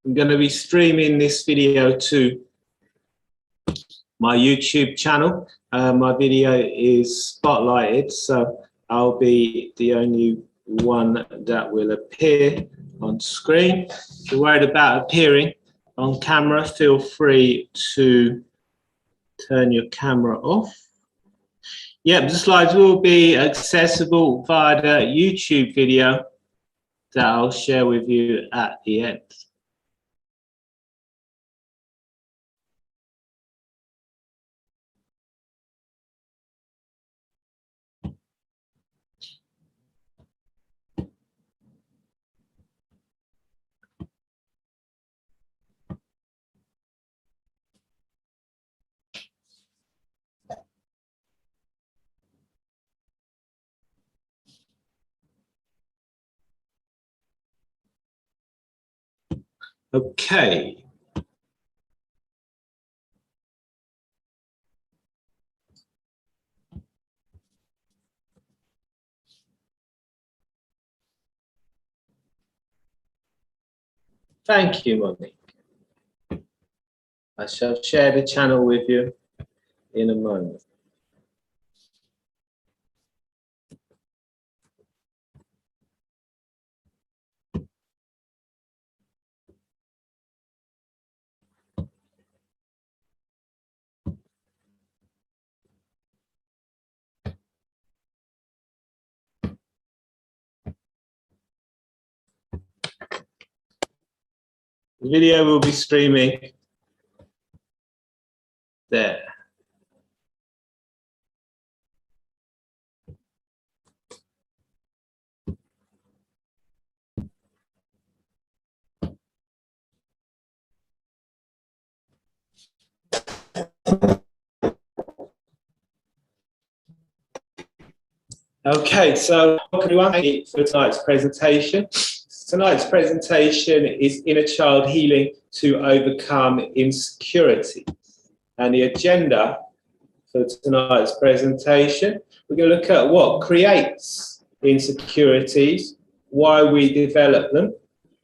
I'm going to be streaming this video to my YouTube channel. My video is spotlighted, so I'll be the only one that will appear on screen. If you're worried about appearing on camera, feel free to turn your camera off. Yep, the slides will be accessible via the YouTube video that I'll share with you at the end. Okay. Thank you, Monique. I shall share the channel with you in a moment. The video will be streaming there. Okay, so welcome everyone for tonight's presentation. Tonight's presentation is Inner Child Healing to Overcome Insecurity. And the agenda for tonight's presentation, we're going to look at what creates insecurities, why we develop them,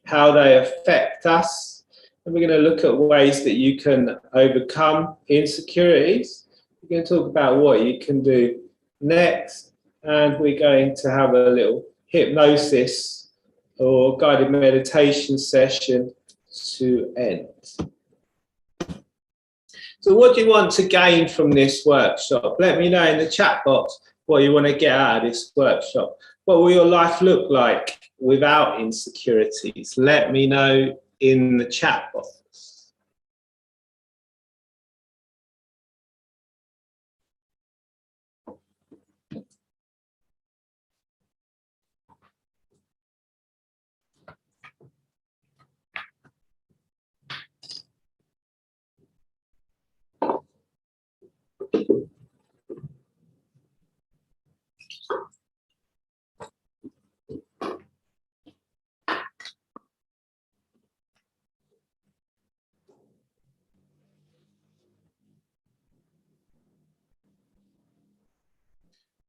how they affect us, and we're going to look at ways that you can overcome insecurities. We're going to talk about what you can do next, and we're going to have a little hypnosis or guided meditation session to end. So what do you want to gain from this workshop? Let me know in the chat box what you want to get out of this workshop. What will your life look like without insecurities? Let me know in the chat box.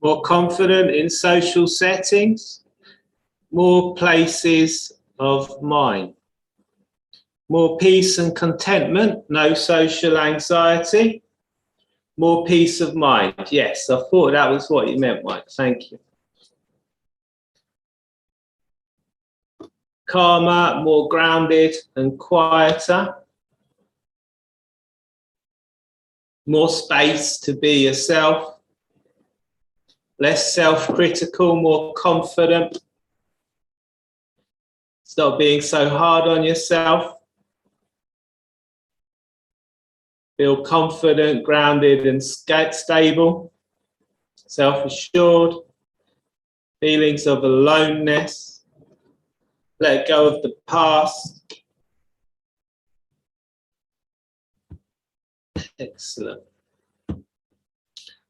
More confident in social settings, more places of mind, more peace and contentment, no social anxiety, more peace of mind. Yes, I thought that was what you meant, Mike. Thank you. Calmer, more grounded and quieter, more space to be yourself, less self-critical, more confident. Stop being so hard on yourself. Feel confident, grounded and stable, self-assured, feelings of aloneness. Let go of the past. Excellent.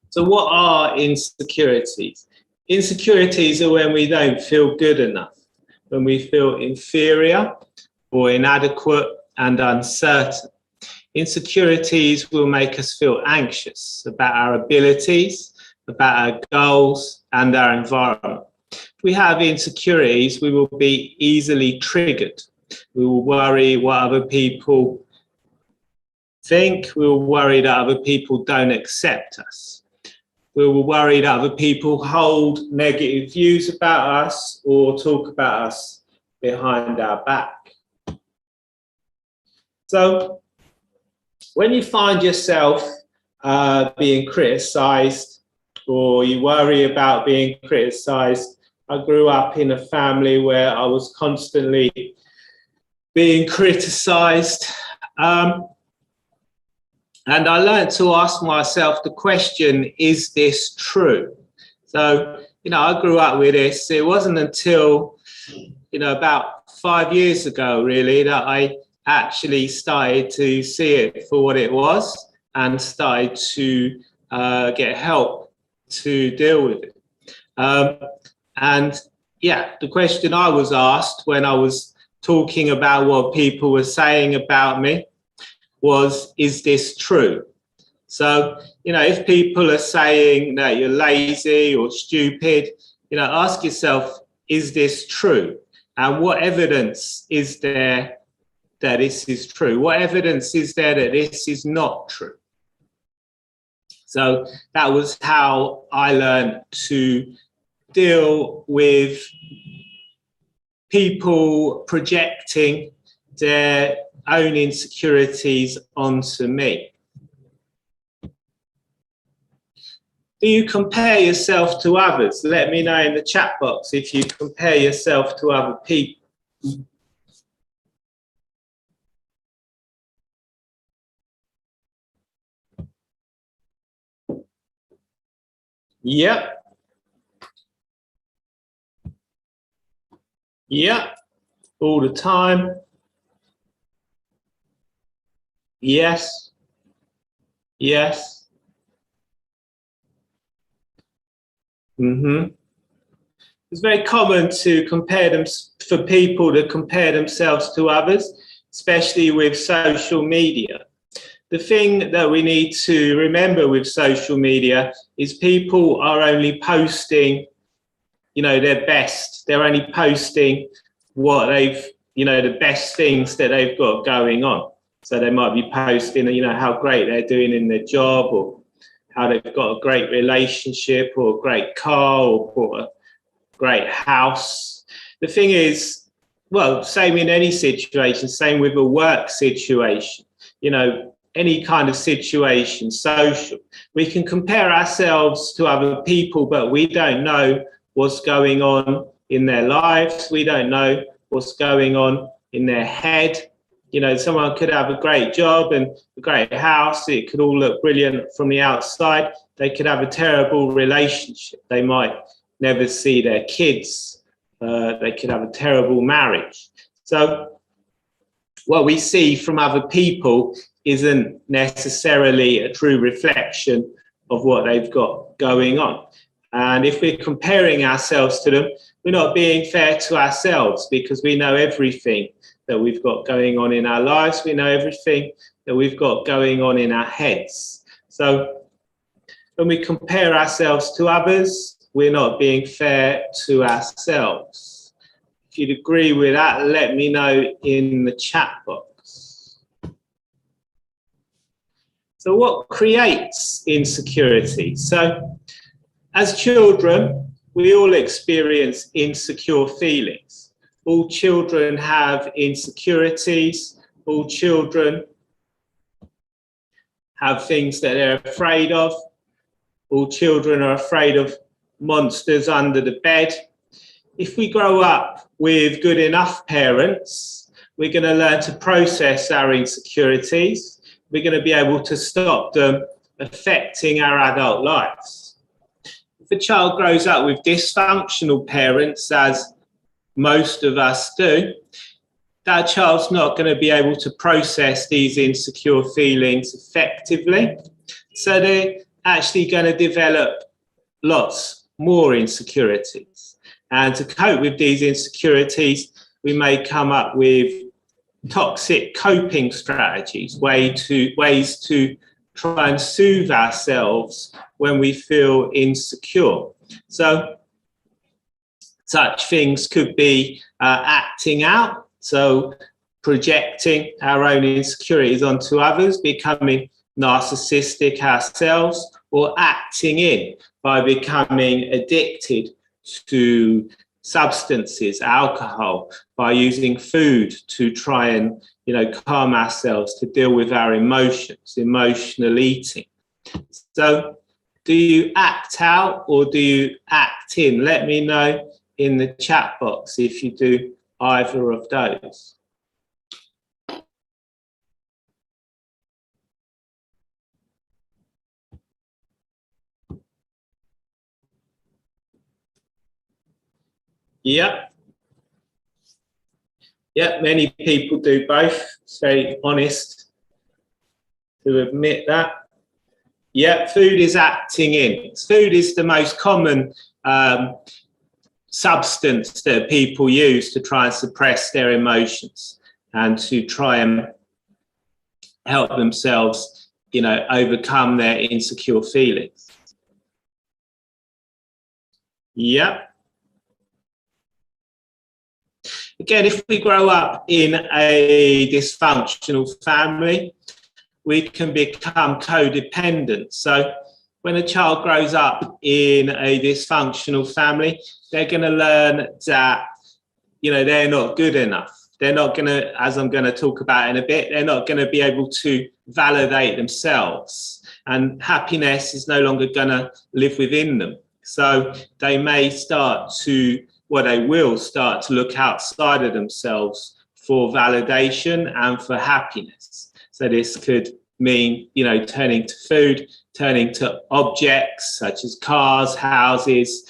So what are insecurities? Insecurities are when we don't feel good enough, when we feel inferior or inadequate and uncertain. Insecurities will make us feel anxious about our abilities, about our goals and our environment. If we have insecurities, we will be easily triggered. We will worry what other people think. We will worry that other people don't accept us. We will worry that other people hold negative views about us or talk about us behind our back. So when you find yourself being criticized, or you worry about being criticized, I grew up in a family where I was constantly being criticized. And I learned to ask myself the question, is this true? So, I grew up with this. It wasn't until, about 5 years ago, really, that I actually started to see it for what it was and started to get help to deal with it. The question I was asked when I was talking about what people were saying about me was, is this true? So, if people are saying that you're lazy or stupid, ask yourself, is this true? And what evidence is there that this is true? What evidence is there that this is not true? So that was how I learned to deal with people projecting their own insecurities onto me. Do you compare yourself to others? Let me know in the chat box if you compare yourself to other people. Yep. Yep. All the time. Yes. Yes. It's very common to for people to compare themselves to others, especially with social media. The thing that we need to remember with social media is people are only posting, their best. They're only posting what they've, the best things that they've got going on. So they might be posting, how great they're doing in their job, or how they've got a great relationship, or a great car, or a great house. The thing is, well, same in any situation, same with a work situation, any kind of situation, social. We can compare ourselves to other people, but we don't know what's going on in their lives. We don't know what's going on in their head. Someone could have a great job and a great house. It could all look brilliant from the outside. They could have a terrible relationship. They might never see their kids. They could have a terrible marriage. So what we see from other people isn't necessarily a true reflection of what they've got going on. And if we're comparing ourselves to them, we're not being fair to ourselves, because we know everything that we've got going on in our lives. We know everything that we've got going on in our heads. So when we compare ourselves to others, we're not being fair to ourselves. If you'd agree with that, let me know in the chat box. So what creates insecurity? So as children, we all experience insecure feelings. All children have insecurities. All children have things that they're afraid of. All children are afraid of monsters under the bed. If we grow up with good enough parents, we're going to learn to process our insecurities. We're going to be able to stop them affecting our adult lives. If a child grows up with dysfunctional parents, as most of us do, that child's not going to be able to process these insecure feelings effectively. So they're actually going to develop lots more insecurities. And to cope with these insecurities, we may come up with toxic coping strategies, ways to try and soothe ourselves when we feel insecure. So such things could be acting out. So projecting our own insecurities onto others, becoming narcissistic ourselves, or acting in by becoming addicted to substances, alcohol, by using food to try and calm ourselves, to deal with our emotions, emotional eating. So do you act out or do you act in? Let me know in the chat box if you do either of those. Yep. Yep, many people do both. It's very honest to admit that. Yeah, food is acting in. Food is the most common substance that people use to try and suppress their emotions and to try and help themselves, overcome their insecure feelings. Yeah. Again, if we grow up in a dysfunctional family, we can become codependent. So when a child grows up in a dysfunctional family, they're going to learn that, they're not good enough. They're not going to, as I'm going to talk about in a bit, they're not going to be able to validate themselves. And happiness is no longer going to live within them. So they may they will start to look outside of themselves for validation and for happiness. So this could mean, turning to food, turning to objects such as cars, houses,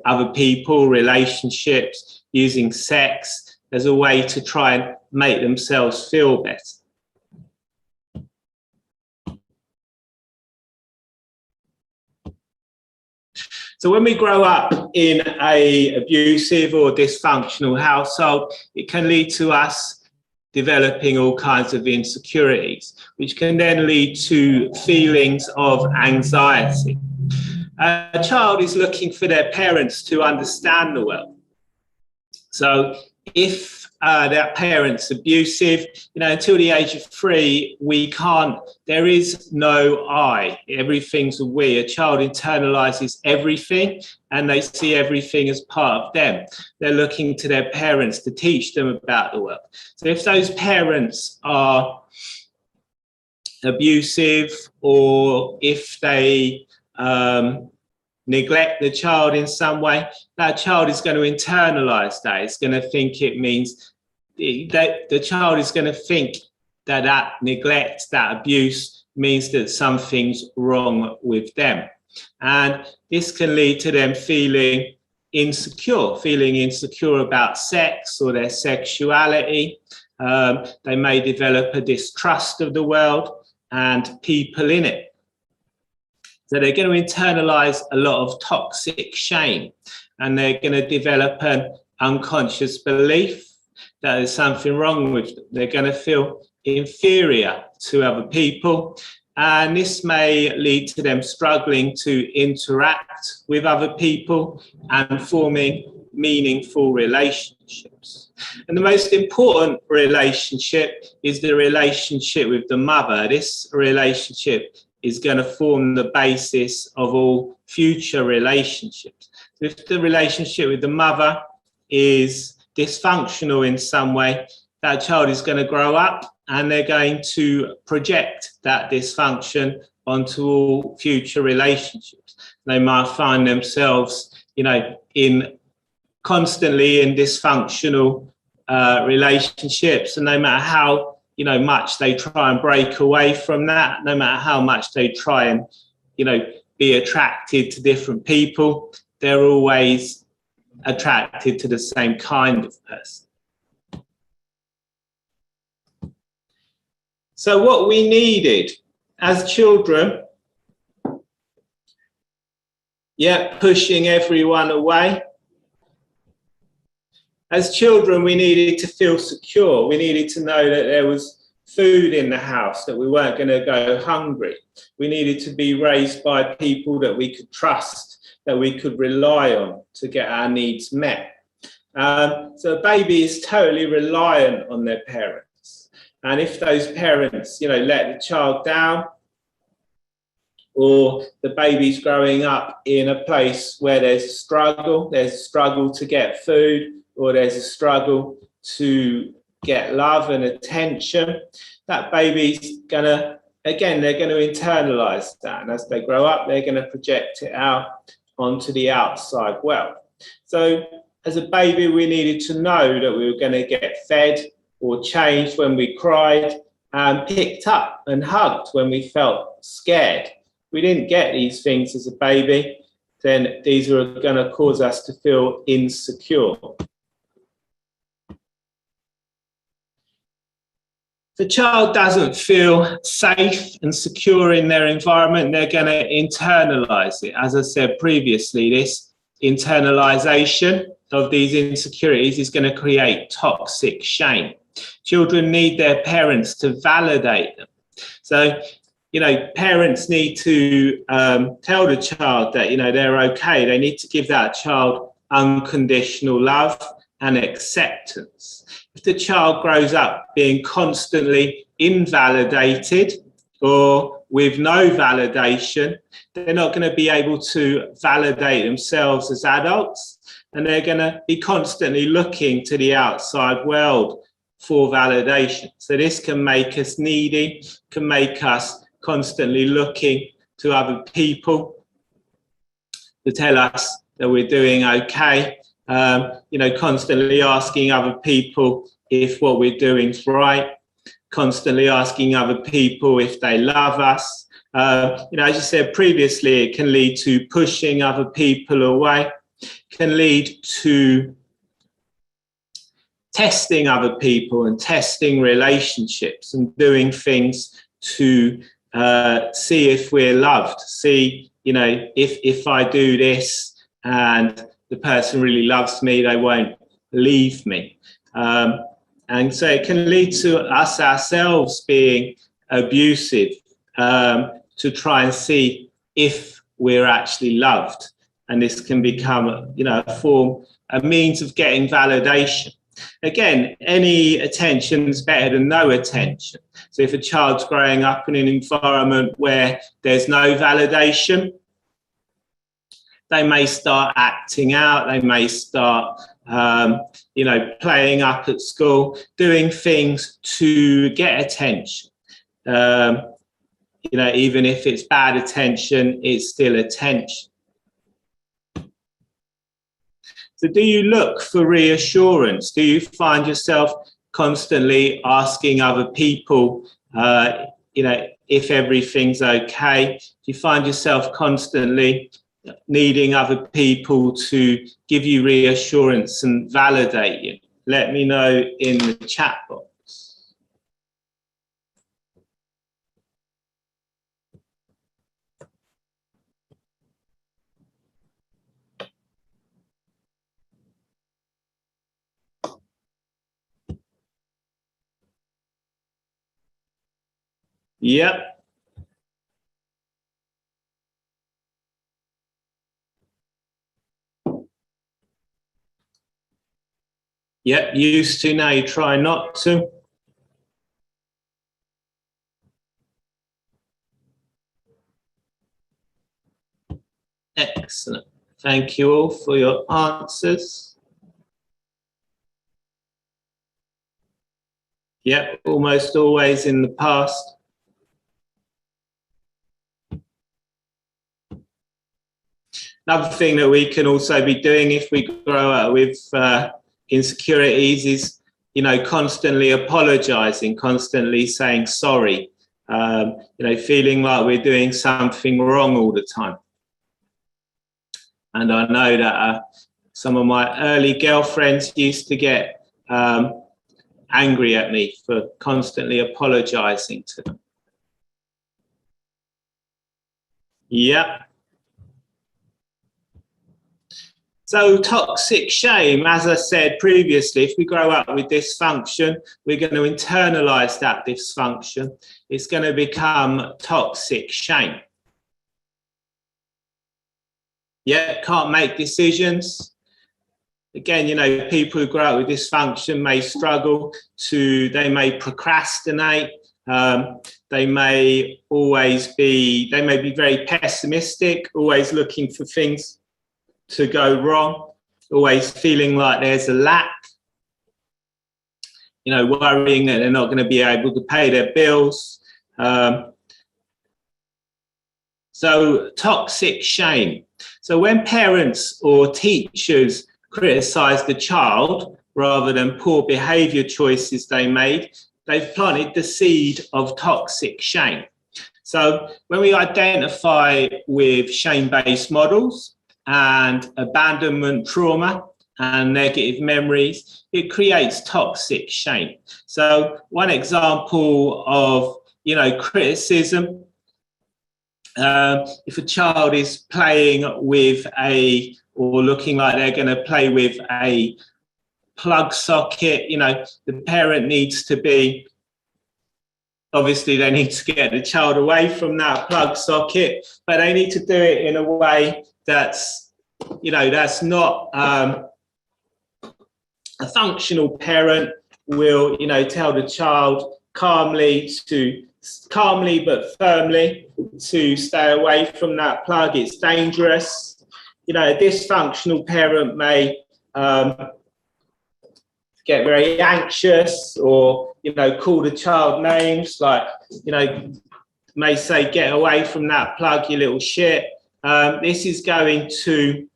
other people, relationships, using sex as a way to try and make themselves feel better. So when we grow up in an abusive or dysfunctional household, it can lead to us developing all kinds of insecurities, which can then lead to feelings of anxiety. A child is looking for their parents to understand the world. So if their parent's abusive, until the age of 3, there is no I, everything's a we. A child internalizes everything and they see everything as part of them. They're looking to their parents to teach them about the world. So if those parents are abusive, or if they neglect the child in some way, that child is going to internalize that. It's going to think it means that the child is going to think that neglect, that abuse means that something's wrong with them. And this can lead to them feeling insecure about sex or their sexuality. They may develop a distrust of the world and people in it. So they're going to internalize a lot of toxic shame, and they're going to develop an unconscious belief that there's something wrong with them. They're going to feel inferior to other people, and this may lead to them struggling to interact with other people and forming meaningful relationships. And the most important relationship is the relationship with the mother. This relationship is going to form the basis of all future relationships. If the relationship with the mother is dysfunctional in some way, that child is going to grow up and they're going to project that dysfunction onto all future relationships. They might find themselves, constantly in dysfunctional relationships, and no matter how much they try and break away from that, no matter how much they try and, be attracted to different people, they're always attracted to the same kind of person. So what we needed as children, pushing everyone away. As children, we needed to feel secure. We needed to know that there was food in the house, that we weren't going to go hungry. We needed to be raised by people that we could trust, that we could rely on to get our needs met. So a baby is totally reliant on their parents. And if those parents, let the child down, or the baby's growing up in a place where there's a struggle to get food, or there's a struggle to get love and attention, that baby's they're going to internalize that. And as they grow up, they're going to project it out onto the outside world. So as a baby, we needed to know that we were going to get fed or changed when we cried, and picked up and hugged when we felt scared. We didn't get these things as a baby, then these are going to cause us to feel insecure. If a child doesn't feel safe and secure in their environment, they're going to internalize it. As I said previously, this internalization of these insecurities is going to create toxic shame. Children need their parents to validate them. So, parents need to tell the child that, they're okay. They need to give that child unconditional love and acceptance. If the child grows up being constantly invalidated or with no validation, they're not going to be able to validate themselves as adults, and they're going to be constantly looking to the outside world for validation. So this can make us needy, can make us constantly looking to other people to tell us that we're doing okay, constantly asking other people if what we're doing is right, constantly asking other people if they love us. As you said previously, it can lead to pushing other people away, can lead to testing other people and testing relationships and doing things to see if we're loved, see, if I do this and the person really loves me, they won't leave me. And so it can lead to us ourselves being abusive to try and see if we're actually loved. And this can become, a means of getting validation. Again, any attention is better than no attention. So if a child's growing up in an environment where there's no validation, they may start acting out, they may start, playing up at school, doing things to get attention. Even if it's bad attention, it's still attention. So do you look for reassurance? Do you find yourself constantly asking other people, if everything's okay? Do you find yourself constantly needing other people to give you reassurance and validate you? Let me know in the chat box. Yep. Yep, used to, now you try not to. Excellent. Thank you all for your answers. Yep, almost always in the past. Another thing that we can also be doing if we grow up with insecurities is, constantly apologizing, constantly saying sorry, feeling like we're doing something wrong all the time. And I know that some of my early girlfriends used to get angry at me for constantly apologizing to them. Yeah. So toxic shame, as I said previously, if we grow up with dysfunction, we're going to internalize that dysfunction. It's going to become toxic shame. Yeah, can't make decisions. Again, you know, people who grow up with dysfunction may struggle they may procrastinate. They may be very pessimistic, always looking for things to go wrong, always feeling like there's a lack, you know, worrying that they're not going to be able to pay their bills. So toxic shame. So when parents or teachers criticize the child rather than poor behavior choices they made, they've planted the seed of toxic shame. So when we identify with shame-based models and abandonment trauma and negative memories, it creates toxic shame. So one example of, you know, criticism, if a child is playing with or looking like they're going to play with a plug socket, you know, the parent needs to be, obviously they need to get the child away from that plug socket, but they need to do it in a way that's, you know, that's not, a functional parent will, you know, tell the child calmly but firmly to stay away from that plug. It's dangerous. You know, a dysfunctional parent may get very anxious, or, you know, call the child names, like, you know, may say, get away from that plug, you little shit. This is going to,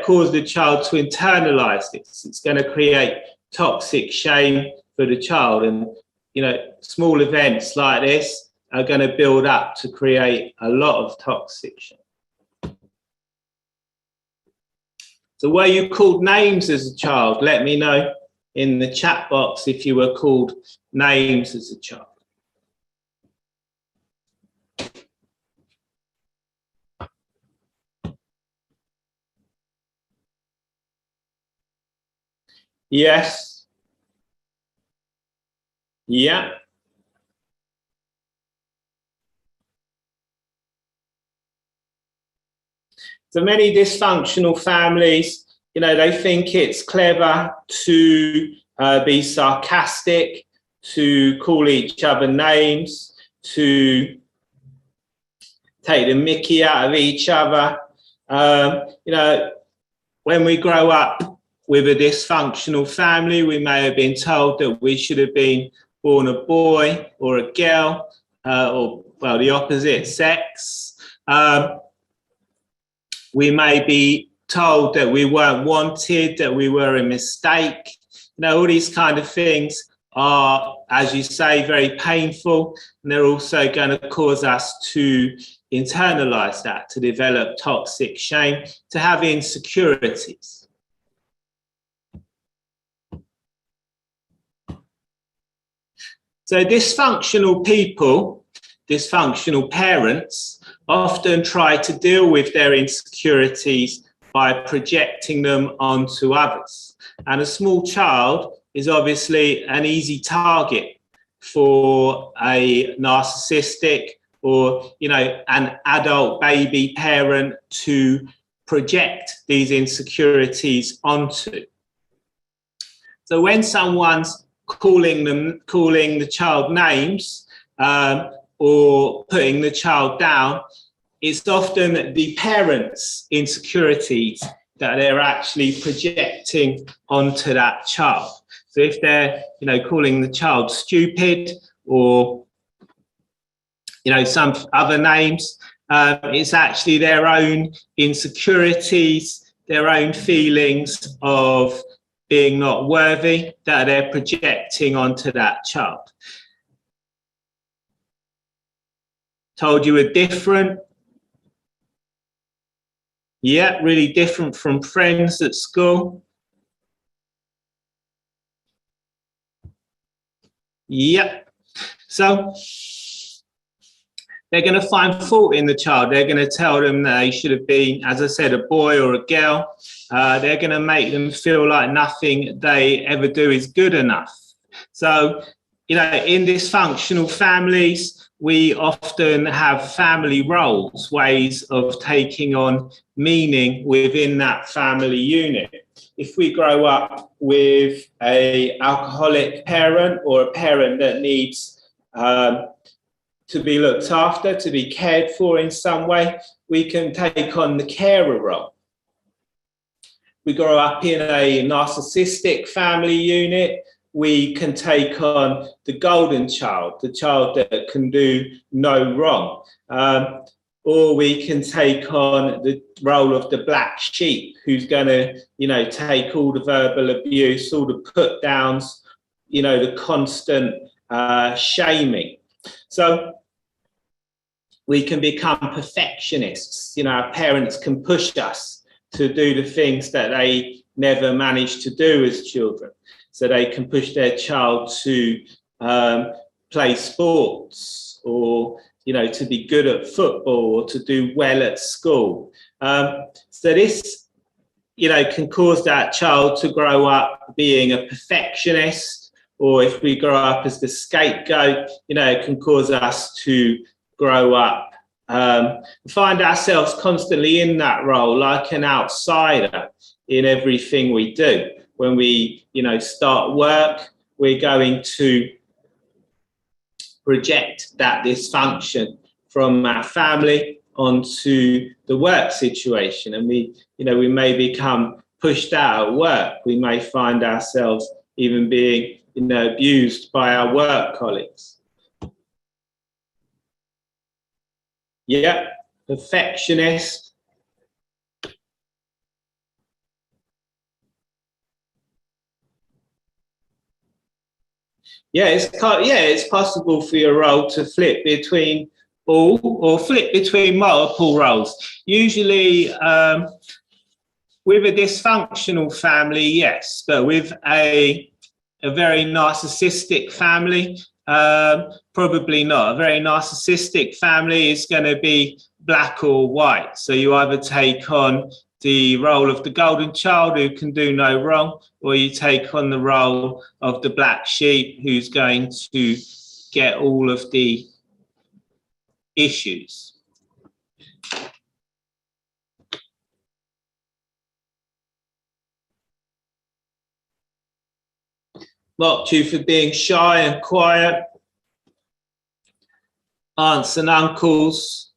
cause the child to internalize this. It's going to create toxic shame for the child. And, you know, small events like this are going to build up to create a lot of toxic shame. So were you called names as a child? Let me know in the chat box if you were called names as a child. Yes. Yeah. So many dysfunctional families, you know, they think it's clever to be sarcastic, to call each other names, to take the mickey out of each other. You know, when we grow up with a dysfunctional family, we may have been told that we should have been born a boy or a girl, or, well, the opposite sex. We may be told that we weren't wanted, that we were a mistake. You know, all these kind of things are, as you say, very painful, and they're also going to cause us to internalize that, to develop toxic shame, to have insecurities. So dysfunctional people, dysfunctional parents, often try to deal with their insecurities by projecting them onto others. And a small child is obviously an easy target for a narcissistic or, you know, an adult baby parent to project these insecurities onto. So when someone's calling the child names, or putting the child down, it's often the parents' insecurities that they're actually projecting onto that child. So if they're, you know, calling the child stupid or, you know, some other names, it's actually their own insecurities, their own feelings of being not worthy that they're projecting onto that child. Told you were different. Yeah, really different from friends at school. Yeah. So they're going to find fault in the child. They're going to tell them that they should have been, as I said, a boy or a girl. They're going to make them feel like nothing they ever do is good enough. So, you know, in dysfunctional families, we often have family roles, ways of taking on meaning within that family unit. If we grow up with an alcoholic parent or a parent that needs to be looked after, to be cared for in some way, we can take on the carer role. We grow up in a narcissistic family unit, we can take on the golden child, the child that can do no wrong. Or we can take on the role of the black sheep, who's going to, take all the verbal abuse, all the put downs, the constant shaming. So we can become perfectionists. Our parents can push us to do the things that they never managed to do as children. So they can push their child to play sports, or to be good at football, or to do well at school. So this, can cause that child to grow up being a perfectionist, or if we grow up as the scapegoat, it can cause us to grow up, find ourselves constantly in that role, like an outsider in everything we do. When we, start work, we're going to project that dysfunction from our family onto the work situation, and we may become pushed out at work. We may find ourselves even being, abused by our work colleagues. Yeah, perfectionist. It's possible for your role to flip between all, or flip between multiple roles. Usually, with a dysfunctional family, yes, but with a very narcissistic family, probably not. A very narcissistic family is going to be black or white. So you either take on the role of the golden child who can do no wrong, or you take on the role of the black sheep who's going to get all of the issues. Mocked you for being shy and quiet. Aunts and uncles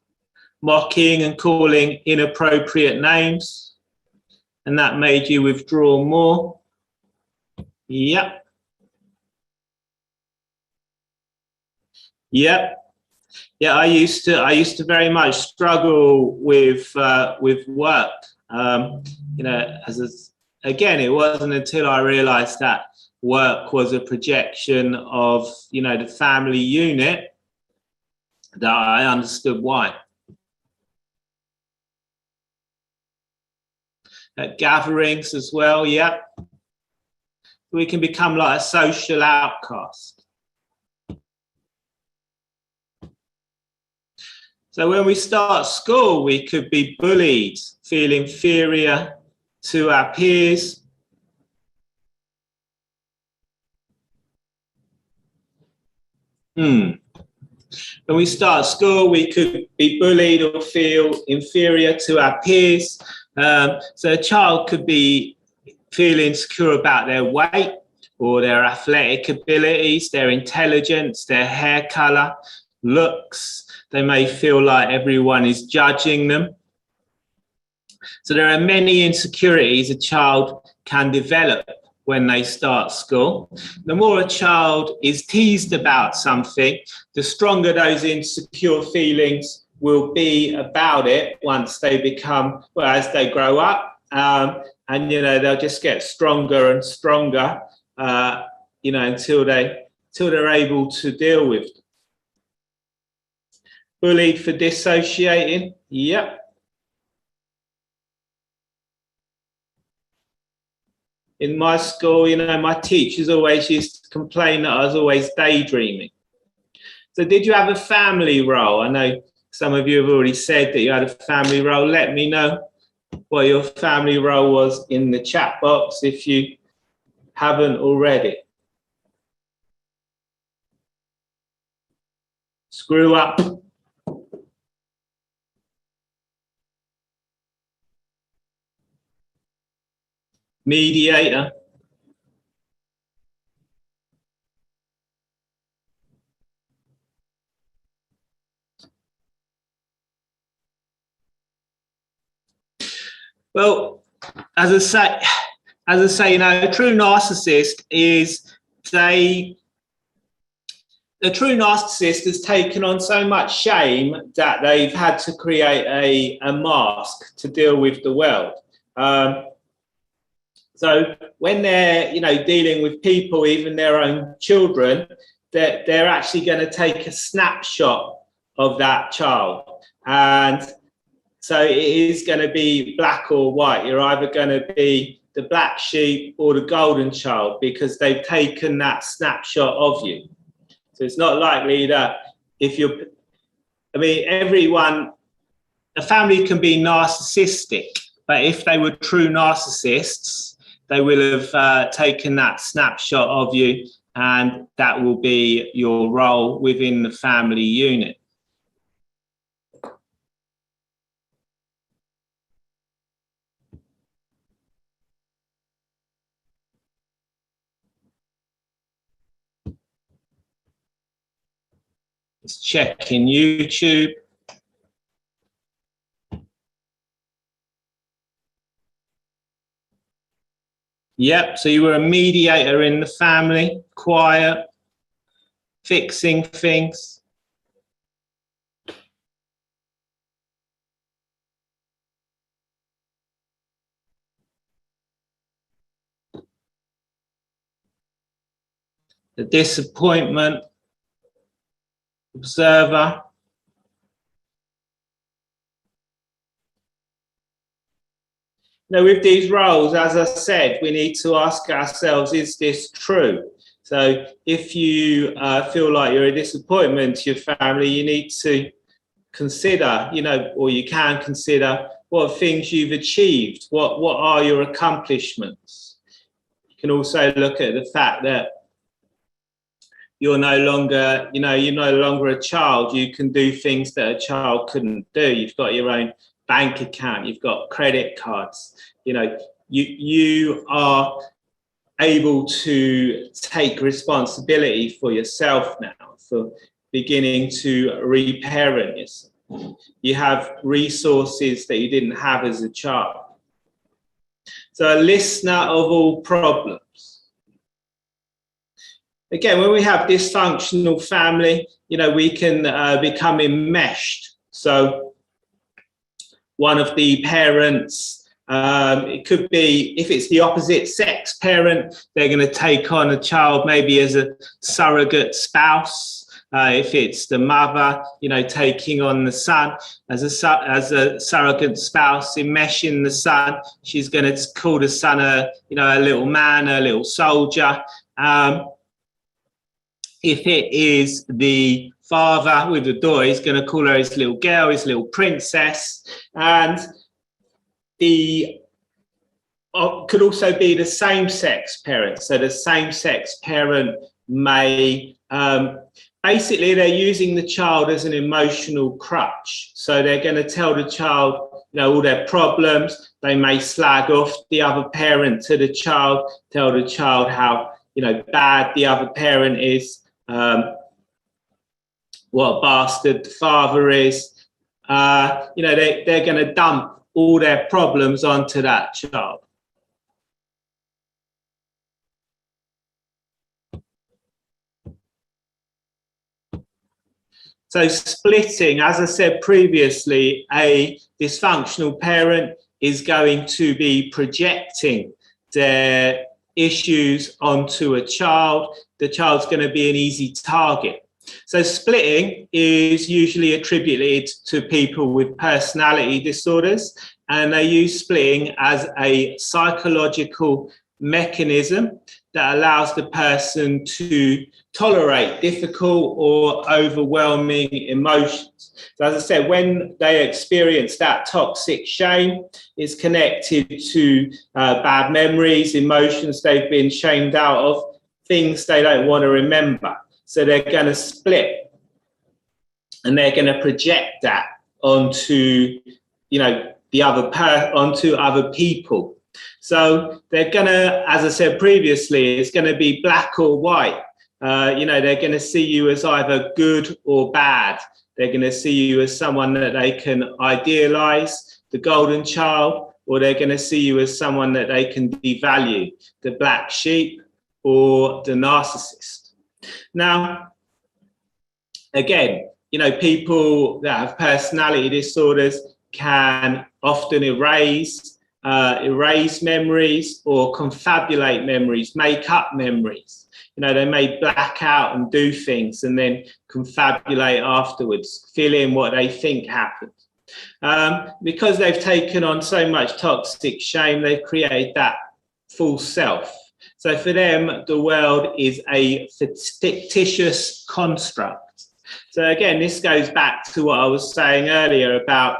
mocking and calling inappropriate names, and that made you withdraw more. Yep. Yeah, I used to very much struggle with work. Again, it wasn't until I realised that work was a projection of the family unit that I understood why. At gatherings as well, yeah. We can become like a social outcast. So when we start school, we could be bullied, feel inferior to our peers. When we start school, we could be bullied or feel inferior to our peers. So a child could be feeling insecure about their weight or their athletic abilities, their intelligence, their hair colour, looks. They may feel like everyone is judging them. So there are many insecurities a child can develop when they start school. The more a child is teased about something, the stronger those insecure feelings will be about it once they become, as they grow up. And, they'll just get stronger and stronger, until they're able to deal with them. Bullied for dissociating, yep. In my school, my teachers always used to complain that I was always daydreaming. So did you have a family role? I know some of you have already said that you had a family role. Let me know what your family role was in the chat box if you haven't already. screw up, mediator, well, as I say, you know, a true narcissist has taken on so much shame that they've had to create a mask to deal with the world. So when they're, you know, dealing with people, even their own children, they're actually going to take a snapshot of that child. And so it is going to be black or white. You're either going to be the black sheep or the golden child, because they've taken that snapshot of you. So it's not likely that if you're, I mean, a family can be narcissistic, but if they were true narcissists, they will have taken that snapshot of you, and that will be your role within the family unit. Let's check in YouTube. Yep, so you were a mediator in the family, quiet, fixing things. The disappointment, observer. Now, with these roles, as I said, we need to ask ourselves, is this true? So if you feel like you're a disappointment to your family, you need to consider, you know, or you can consider what things you've achieved, what are your accomplishments. You can also look at the fact that you're no longer, you know, you're no longer a child. You can do things that a child couldn't do. You've got your own bank account, you've got credit cards, you know, you are able to take responsibility for yourself now, for beginning to reparent yourself. You have resources that you didn't have as a child. So a listener of all problems. Again, when we have dysfunctional family, you know, we can become enmeshed. So one of the parents, it could be, if it's the opposite sex parent, they're going to take on a child maybe as a surrogate spouse. If it's the mother, you know, taking on the son as a surrogate spouse, enmeshing the son, she's going to call the son a little man, a little soldier. If it is the father with the daughter, he's going to call her his little girl, his little princess. And the could also be the same-sex parent. So the same-sex parent may, basically they're using the child as an emotional crutch. So they're going to tell the child, you know, all their problems. They may slag off the other parent to the child, tell the child how, you know, bad the other parent is. What a bastard the father is. You know, they're going to dump all their problems onto that child. So splitting, as I said previously, a dysfunctional parent is going to be projecting their issues onto a child. The child's going to be an easy target. So splitting is usually attributed to people with personality disorders, and they use splitting as a psychological mechanism that allows the person to tolerate difficult or overwhelming emotions. So as I said, when they experience that toxic shame, it's connected to bad memories, emotions they've been shamed out of, things they don't want to remember. So they're going to split. and they're going to project that onto, onto other people. So they're going to, as I said previously, it's going to be black or white. They're going to see you as either good or bad. They're going to see you as someone that they can idealize, the golden child, or they're going to see you as someone that they can devalue, the black sheep or the narcissist. Now, again, people that have personality disorders can often erase memories or confabulate memories, make up memories. They may black out and do things and then confabulate afterwards, fill in what they think happened. Because they've taken on so much toxic shame, they've created that false self. So for them, the world is a fictitious construct. So again, this goes back to what I was saying earlier about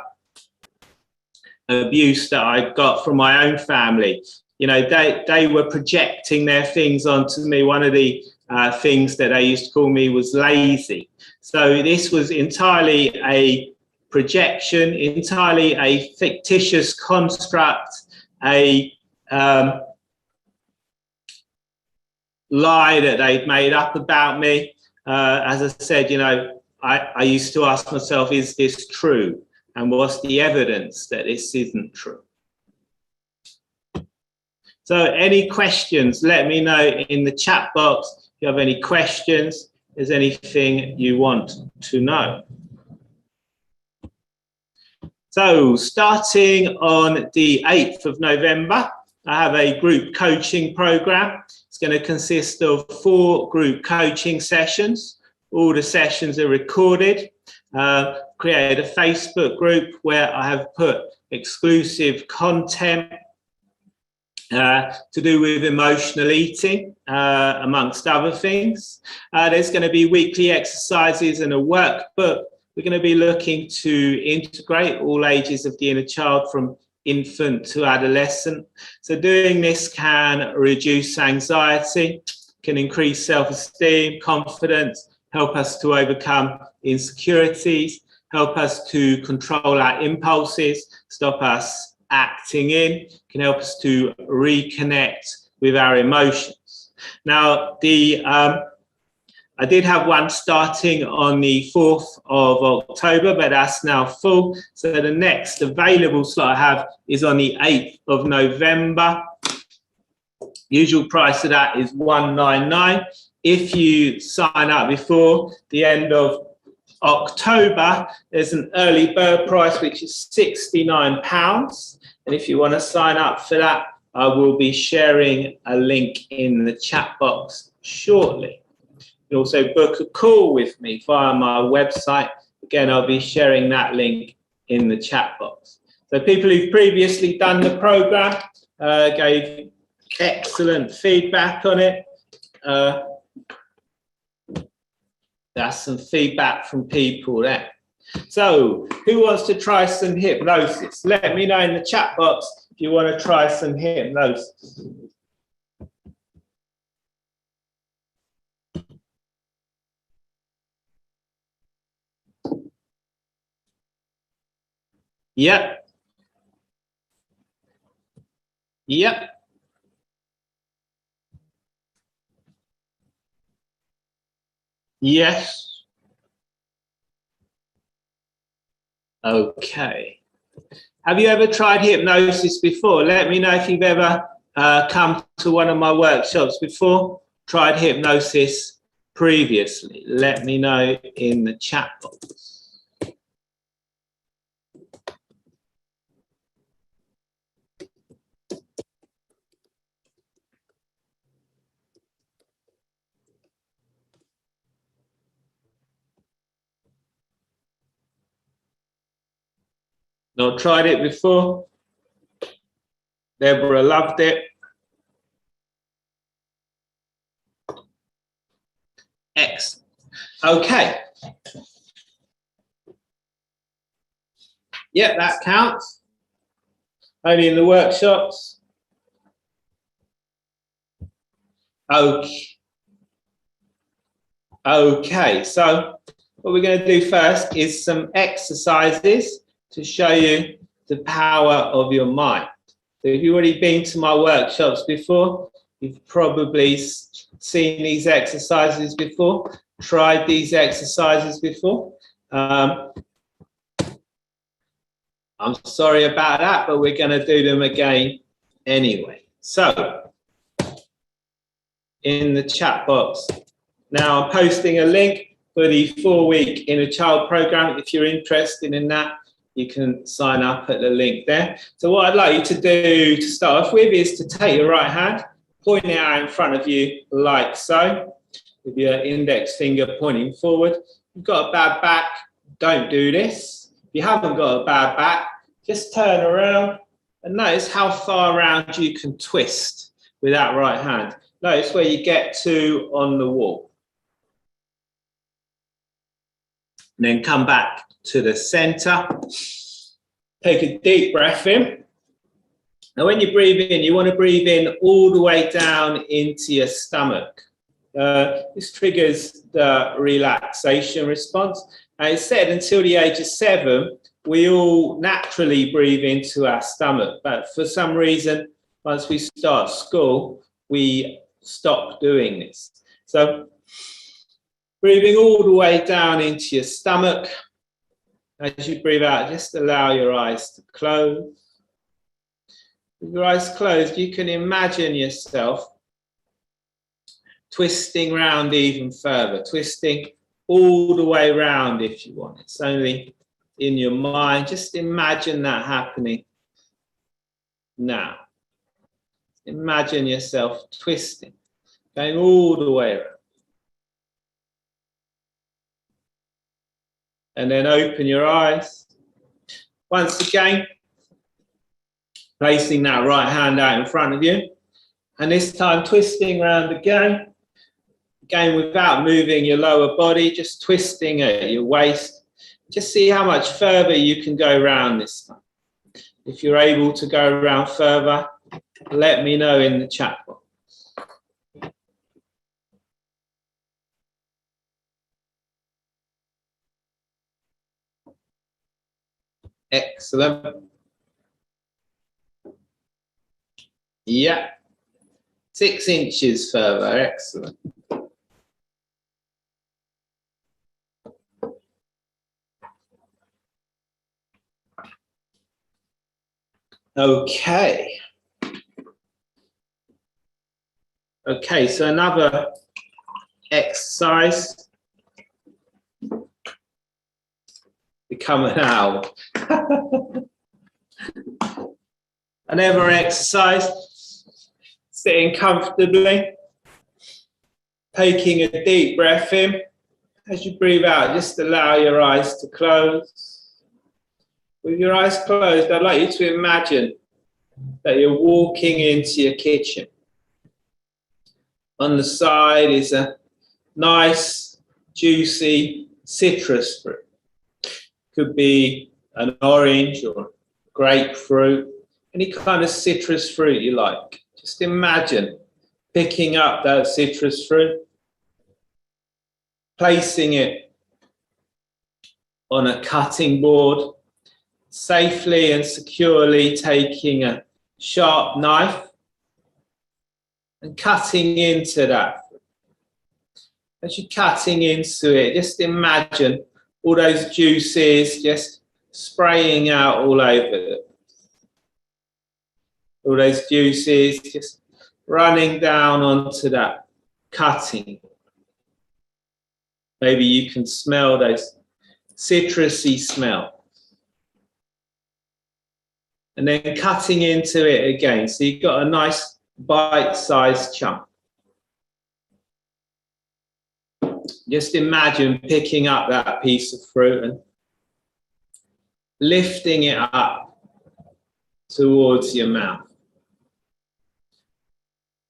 abuse that I got from my own family. They were projecting their things onto me. One of the things that they used to call me was lazy. So this was entirely a projection, entirely a fictitious construct, a lie that they'd made up about me. As I said, I used to ask myself, is this true? And what's the evidence that this isn't true? So any questions, let me know in the chat box. If you have any questions, if there's anything you want to know. So starting on the 8th of November, I have a group coaching program. It's going to consist of 4 group coaching sessions. All the sessions are recorded. Created a Facebook group where I have put exclusive content to do with emotional eating, amongst other things. There's going to be weekly exercises and a workbook. We're going to be looking to integrate all ages of the inner child from infant to adolescent. So doing this can reduce anxiety, can increase self-esteem, confidence, help us to overcome insecurities, help us to control our impulses, stop us acting in, can help us to reconnect with our emotions. Now, I did have one starting on the 4th of October, but that's now full. So the next available slot I have is on the 8th of November. Usual price of that is $199. If you sign up before the end of October, there's an early bird price, which is £69. And if you want to sign up for that, I will be sharing a link in the chat box shortly. You can also book a call with me via my website. Again, I'll be sharing that link in the chat box. So people who've previously done the program gave excellent feedback on it. That's some feedback from people there. So who wants to try some hypnosis? Let me know in the chat box if you want to try some hypnosis. Yep. Yep. Yes. Okay. Have you ever tried hypnosis before? Let me know if you've ever come to one of my workshops before, tried hypnosis previously. Let me know in the chat box. Not tried it before? Deborah loved it. Excellent. Okay. Yeah, that counts. Only in the workshops. Okay. Okay, so What we're going to do first is some exercises to show you the power of your mind. So if you've already been to my workshops before, you've probably seen these exercises before, tried these exercises before. I'm sorry about that, but we're going to do them again anyway. So, in the chat box, now I'm posting a link for the 4-week Inner Child program. If you're interested in that, you can sign up at the link there. So what I'd like you to do to start off with is to take your right hand, point it out in front of you like so, with your index finger pointing forward. If you've got a bad back, don't do this. If you haven't got a bad back, just turn around and notice how far around you can twist with that right hand. Notice where you get to on the wall. And then come back to the center. Take a deep breath in. Now when you breathe in, you want to breathe in all the way down into your stomach. This triggers the relaxation response. And it's said until the age of 7, we all naturally breathe into our stomach. But for some reason, once we start school, we stop doing this. So breathing all the way down into your stomach. As you breathe out, just allow your eyes to close. With your eyes closed, you can imagine yourself twisting round even further, twisting all the way round if you want. It's only in your mind. Just imagine that happening now. Imagine yourself twisting, going all the way around. And then open your eyes. Once again, placing that right hand out in front of you. And this time twisting around again. Again, without moving your lower body, just twisting at your waist. Just see how much further you can go around this time. If you're able to go around further, let me know in the chat box. Excellent. Yeah. 6 inches further. Excellent. Okay. Okay, so another exercise. Become an owl. Another exercise. Sitting comfortably. Taking a deep breath in. As you breathe out, just allow your eyes to close. With your eyes closed, I'd like you to imagine that you're walking into your kitchen. On the side is a nice, juicy citrus fruit. Could be an orange or grapefruit, any kind of citrus fruit you like. Just imagine picking up that citrus fruit, placing it on a cutting board, safely and securely taking a sharp knife and cutting into that. As you're cutting into it, just imagine all those juices just spraying out all over it. All those juices just running down onto that cutting. Maybe you can smell those citrusy smells. And then cutting into it again. So you've got a nice bite-sized chunk. Just imagine picking up that piece of fruit and lifting it up towards your mouth.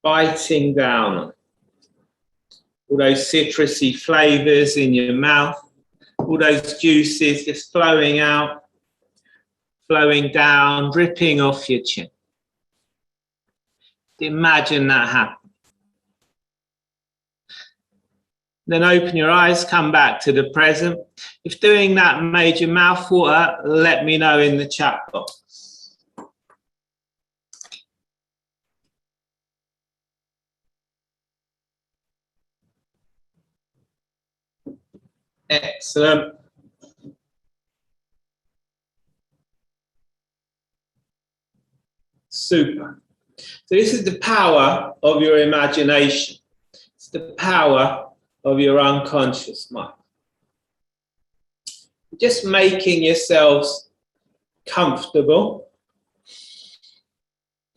Biting down on it. All those citrusy flavors in your mouth. All those juices just flowing out, flowing down, dripping off your chin. Imagine that happen. Then open your eyes, come back to the present. If doing that made your mouth water, let me know in the chat box. Excellent. Super. So this is the power of your imagination. It's the power of your unconscious mind. Just making yourselves comfortable.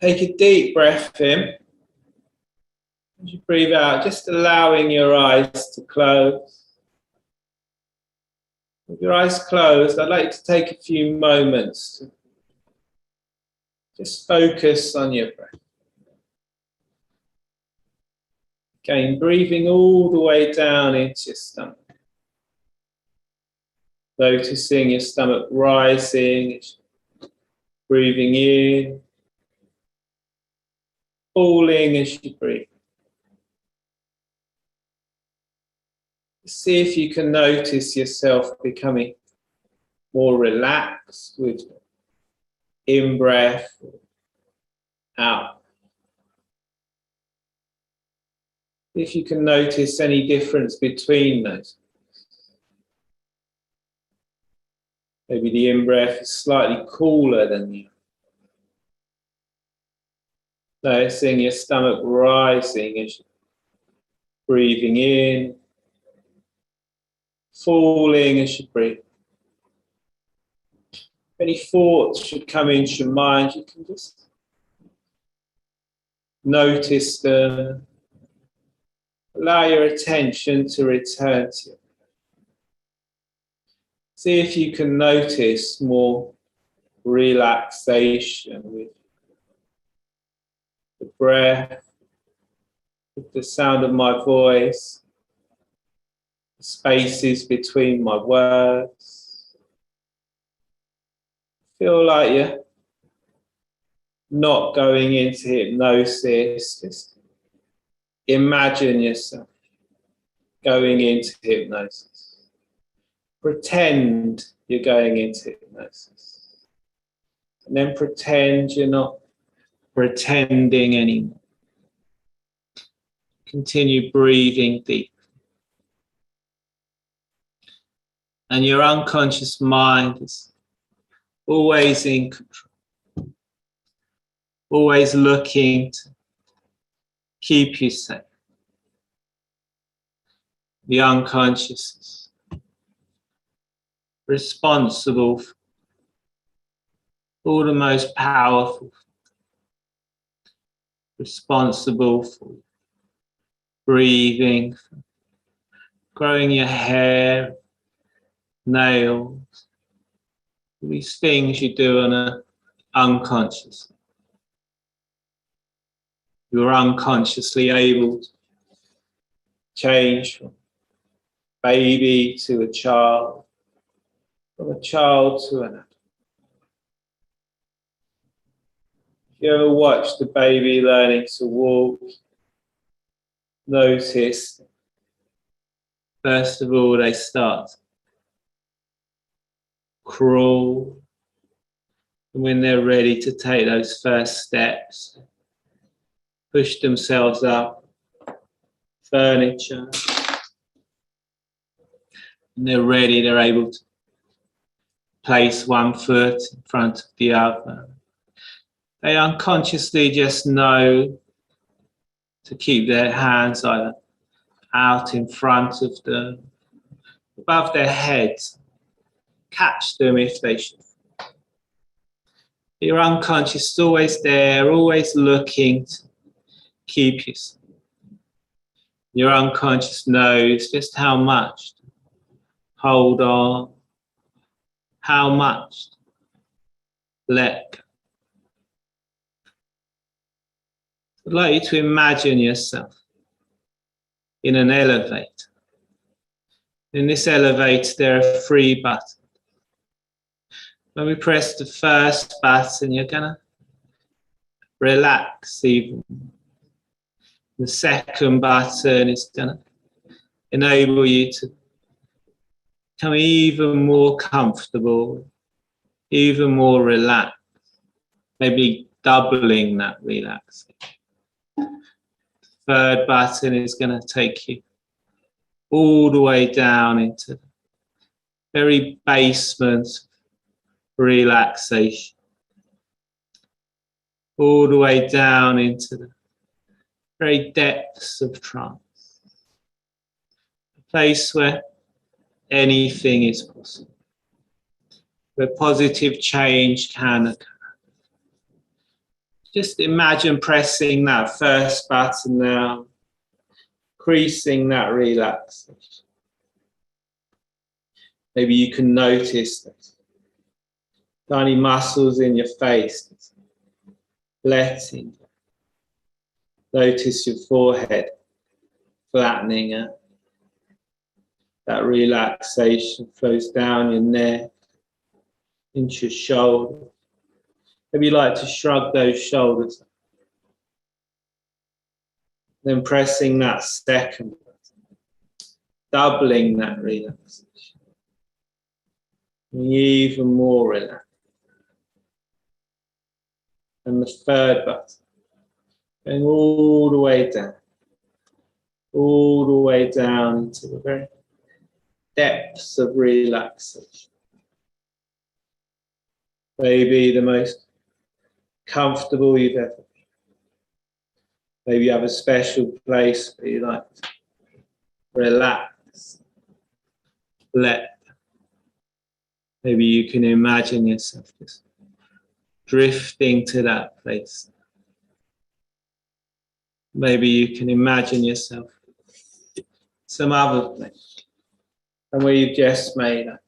Take a deep breath in. As you breathe out, just allowing your eyes to close. With your eyes closed, I'd like to take a few moments to just focus on your breath. Again, breathing all the way down into your stomach. Noticing your stomach rising, breathing in, falling as you breathe. See if you can notice yourself becoming more relaxed with in-breath, out. If you can notice any difference between those. Maybe the in-breath is slightly cooler than the out. Noticing your stomach rising as you're breathing in, falling as you breathe. If any thoughts should come into your mind, you can just notice them. Allow your attention to return to it. See if you can notice more relaxation with the breath, with the sound of my voice, the spaces between my words. Feel like you're not going into hypnosis. Just imagine yourself going into hypnosis. Pretend you're going into hypnosis. And then pretend you're not pretending anymore. Continue breathing deep. And your unconscious mind is always in control. Always looking to keep you safe. The unconscious is responsible for all the most powerful, responsible for breathing, for growing your hair, nails, these things you do on an unconscious. You're unconsciously able to change from baby to a child, from a child to an adult. If you ever watch the baby learning to walk, notice, first of all, they start to crawl. And when they're ready to take those first steps, push themselves up, furniture. And they're ready, they're able to place one foot in front of the other. They unconsciously just know to keep their hands either out in front of them, above their heads. Catch them if they should. Your unconscious is always there, always looking to keep you safe. Your unconscious knows just how much to hold on, how much to let go. I'd like you to imagine yourself in an elevator. In this elevator, there are 3 buttons. When we press the first button, you're gonna relax even. The second button is gonna enable you to become even more comfortable, even more relaxed, maybe doubling that relaxation. Third button is going to take you all the way down into the very basement of relaxation, all the way down into the very depths of trance, a place where anything is possible, where positive change can occur. Just imagine pressing that first button now, increasing that relaxation. Maybe you can notice that tiny muscles in your face, letting go. Notice your forehead flattening out. That relaxation flows down your neck, into your shoulders. Maybe you like to shrug those shoulders. Then pressing that second button, doubling that relaxation. Even more relaxed. And the third button, going all the way down into the very depths of relaxation. Maybe the most comfortable you've ever been. Maybe you have a special place where you like to relax, let. Maybe you can imagine yourself just drifting to that place. Maybe you can imagine yourself some other place, and where you've just made up,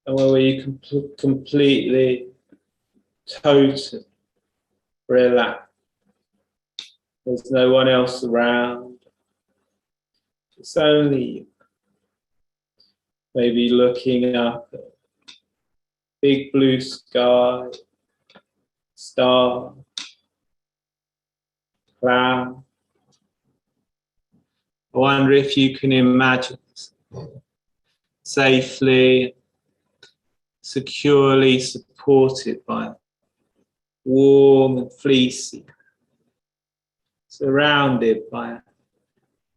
and where you can completely, totally relax. There's no one else around. It's only you. Maybe looking up at big blue sky, star, cloud. I wonder if you can imagine safely, securely supported by warm and fleecy, surrounded by a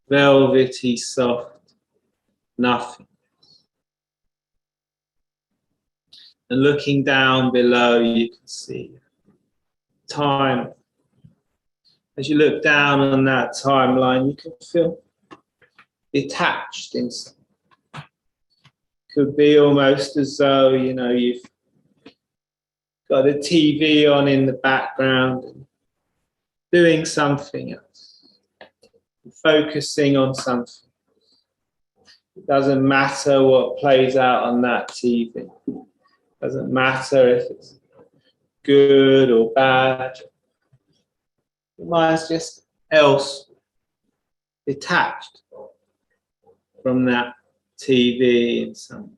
velvety, soft nothing. And looking down below, you can see time. As you look down on that timeline, you can feel detached inside. Could be almost as though, you've got a TV on in the background and doing something else, focusing on something. It doesn't matter what plays out on that TV. It doesn't matter if it's good or bad. Your mind's just else, detached from that TV in some way.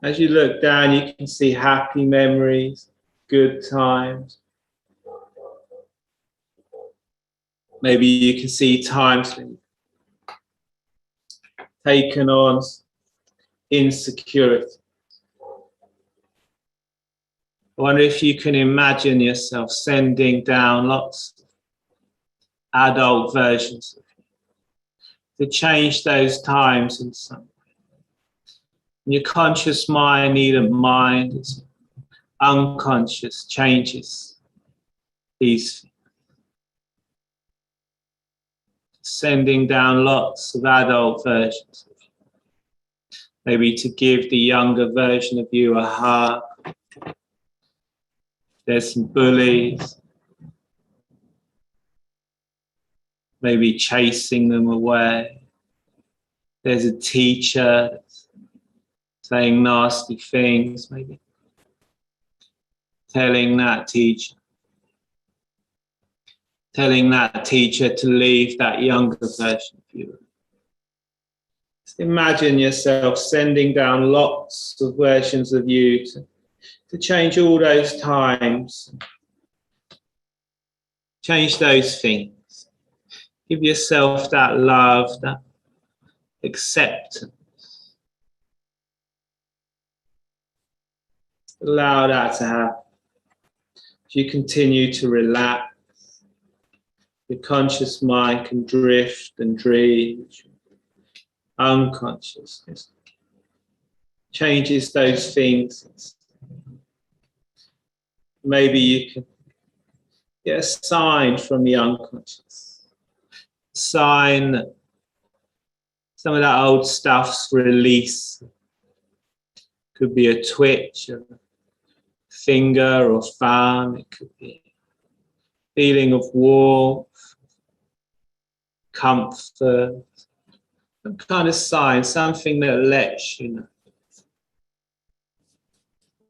As you look down, you can see happy memories, good times. Maybe you can see times when you've taken on insecurity. I wonder if you can imagine yourself sending down lots of adult versions of you to change those times in some way. Your conscious mind, neither mind, is unconscious, changes these things. Sending down lots of adult versions of you. Maybe to give the younger version of you a hug. There's some bullies. Maybe chasing them away. There's a teacher that's saying nasty things, maybe telling that teacher to leave that younger version of you. Just imagine yourself sending down lots of versions of you to change all those times, change those things. Give yourself that love, that acceptance. Allow that to happen. As you continue to relax, your conscious mind can drift and dream. Unconsciousness changes those things. Maybe you can get a sign from the unconscious. Sign that some of that old stuff's release. Could be a twitch, a finger or thumb. It could be a feeling of warmth, comfort, some kind of sign, something that lets you know.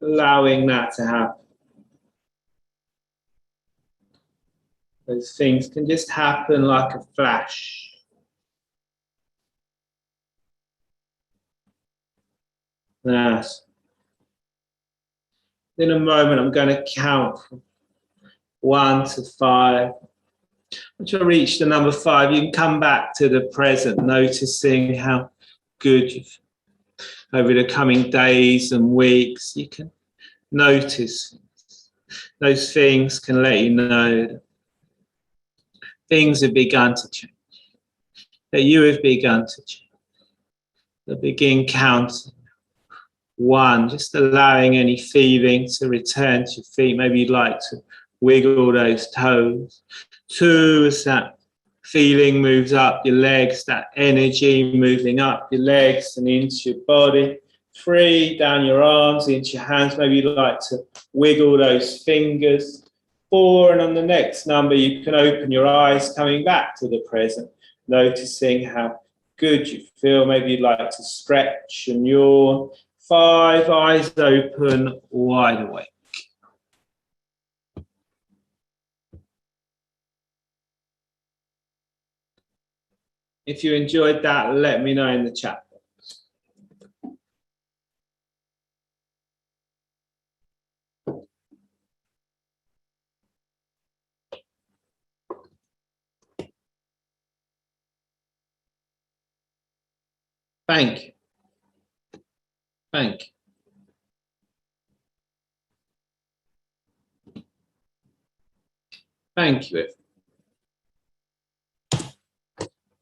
Allowing that to happen. Those things can just happen like a flash. Yes. In a moment, I'm going to count from 1 to 5. Once you reach the number 5, you can come back to the present, noticing how good you've, over the coming days and weeks, you can notice things. Those things can let you know that things have begun to change, that you have begun to change. So begin counting. 1, just allowing any feeling to return to your feet. Maybe you'd like to wiggle those toes. 2, as that feeling moves up your legs, that energy moving up your legs and into your body. 3, down your arms, into your hands. Maybe you'd like to wiggle those fingers. 4, and on the next number, you can open your eyes, coming back to the present, noticing how good you feel. Maybe you'd like to stretch and yawn. 5, eyes open, wide awake. If you enjoyed that, let me know in the chat box. Thank you. Thank you. Thank you.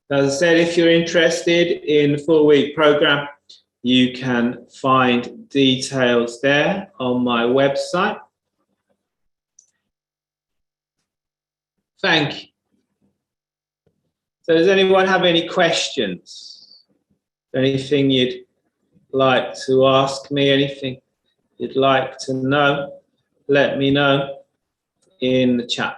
As I said, if you're interested in the 4-week program, you can find details there on my website. Thank you. So does anyone have any questions? Anything you'd like to ask me? Anything you'd like to know? Let me know in the chat.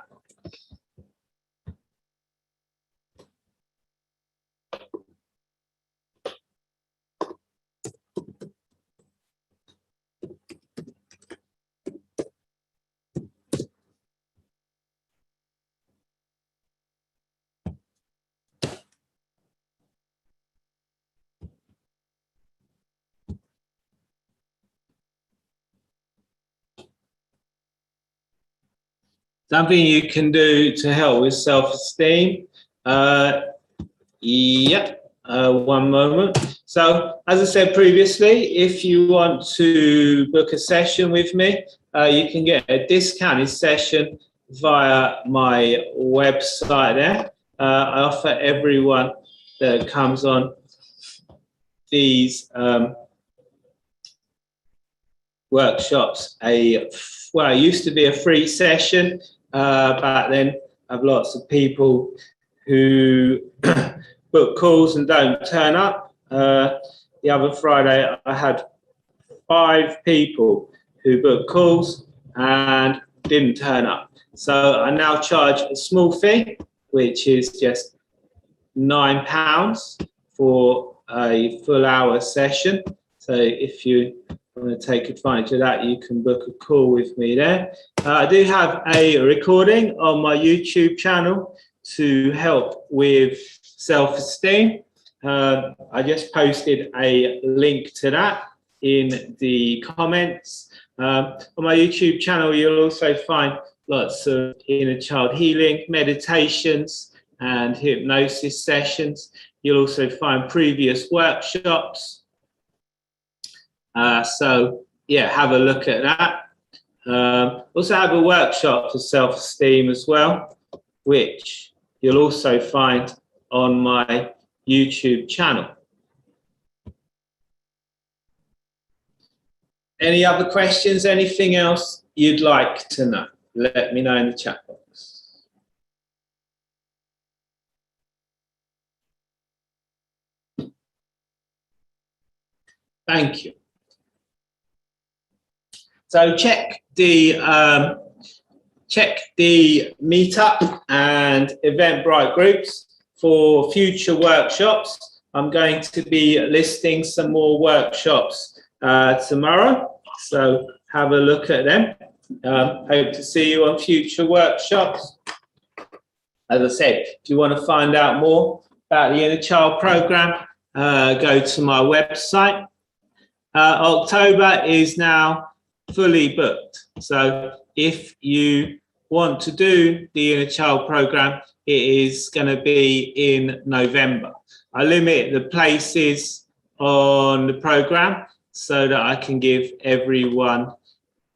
Something you can do to help with self-esteem. One moment. So, as I said previously, if you want to book a session with me, you can get a discounted session via my website there. I offer everyone that comes on these workshops it used to be a free session. Back then, I have lots of people who book calls and don't turn up. The other Friday, I had 5 people who booked calls and didn't turn up. So I now charge a small fee, which is just £9 for a full hour session. So if you want to take advantage of that, you can book a call with me there. I do have a recording on my YouTube channel to help with self-esteem. I just posted a link to that in the comments. On my YouTube channel, you'll also find lots of inner child healing, meditations, and hypnosis sessions. You'll also find previous workshops. So yeah, have a look at that. Also have a workshop for self-esteem as well, which you'll also find on my YouTube channel. Any other questions? Anything else you'd like to know? Let me know in the chat box. Thank you. So check the meetup and Eventbrite groups for future workshops. I'm going to be listing some more workshops tomorrow, so have a look at them. Hope to see you on future workshops. As I said, if you want to find out more about the Inner Child program, go to my website. October is now fully booked, so if you want to do the Inner Child program, it is going to be in November. I limit the places on the program so that I can give everyone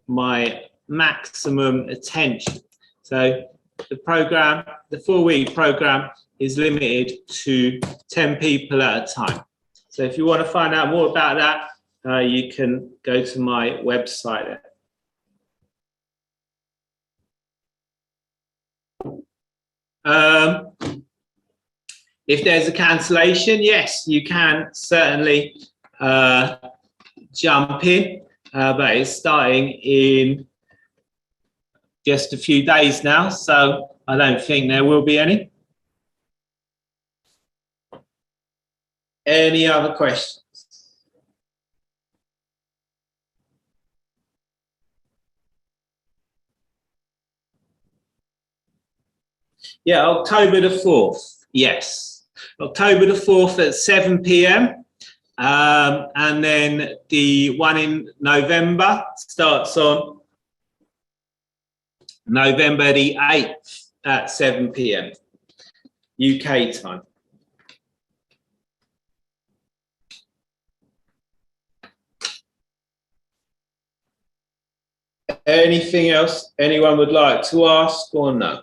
my maximum attention. So the program, the 4-week program, is limited to 10 people at a time. So if you want to find out more about that, you can go to my website. If there's a cancellation, yes, you can certainly jump in, but it's starting in just a few days now, so I don't think there will be any. Any other questions? Yeah, October the 4th, yes. October the 4th at 7 p.m. And then the one in November starts on November the 8th at 7 p.m. UK time. Anything else anyone would like to ask or no?